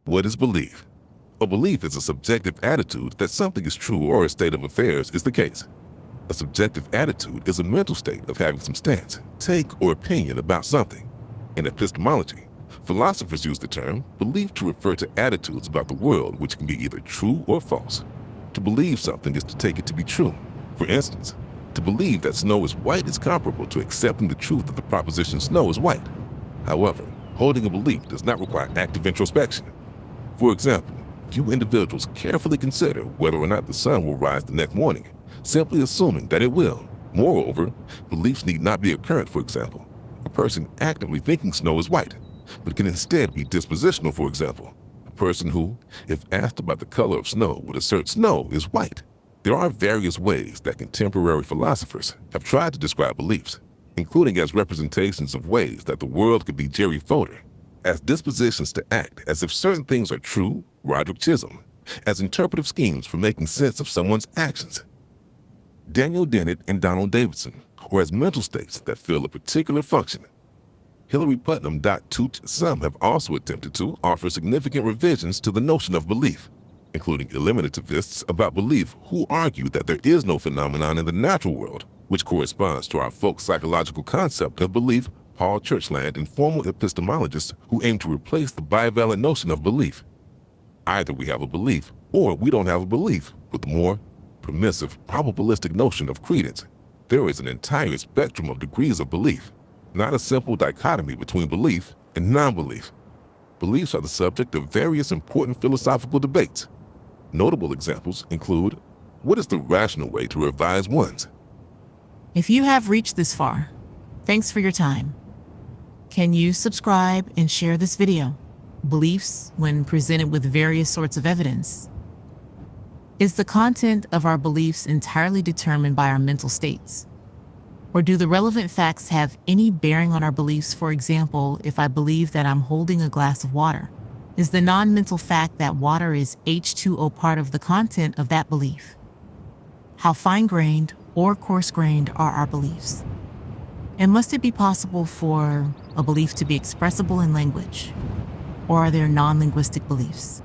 What is belief? A belief is a subjective attitude that something is true or a state of affairs is the case. A subjective attitude is a mental state of having some stance, take, or opinion about something. In epistemology, philosophers use the term belief to refer to attitudes about the world which can be either true or false. To believe something is to take it to be true. For instance, to believe that snow is white is comparable to accepting the truth of the proposition snow is white. However, holding a belief does not require active introspection. For example, few individuals carefully consider whether or not the sun will rise the next morning, simply assuming that it will. Moreover, beliefs need not be apparent. For example, a person actively thinking snow is white, but can instead be dispositional. For example, a person who, if asked about the color of snow, would assert snow is white. There are various ways that contemporary philosophers have tried to describe beliefs, including as representations of ways that the world could be Jerry Fodor, as dispositions to act as if certain things are true, Roderick Chisholm, as interpretive schemes for making sense of someone's actions, Daniel Dennett and Donald Davidson, or as mental states that fill a particular function. Hilary Putnam. Some have also attempted to offer significant revisions to the notion of belief, including eliminativists about belief who argue that there is no phenomenon in the natural world which corresponds to our folk psychological concept of belief, Paul Churchland, and formal epistemologists who aim to replace the bivalent notion of belief. Either we have a belief or we don't have a belief, with the more permissive, probabilistic notion of credence. There is an entire spectrum of degrees of belief, not a simple dichotomy between belief and non-belief. Beliefs are the subject of various important philosophical debates. Notable examples include, what is the rational way to revise one's? If you have reached this far, thanks for your time. Can you subscribe and share this video? Beliefs, when presented with various sorts of evidence. Is the content of our beliefs entirely determined by our mental states? Or do the relevant facts have any bearing on our beliefs? For example, if I believe that I'm holding a glass of water, is the non-mental fact that water is H2O part of the content of that belief? How fine-grained or coarse-grained are our beliefs? And must it be possible for a belief to be expressible in language? Or are there non-linguistic beliefs?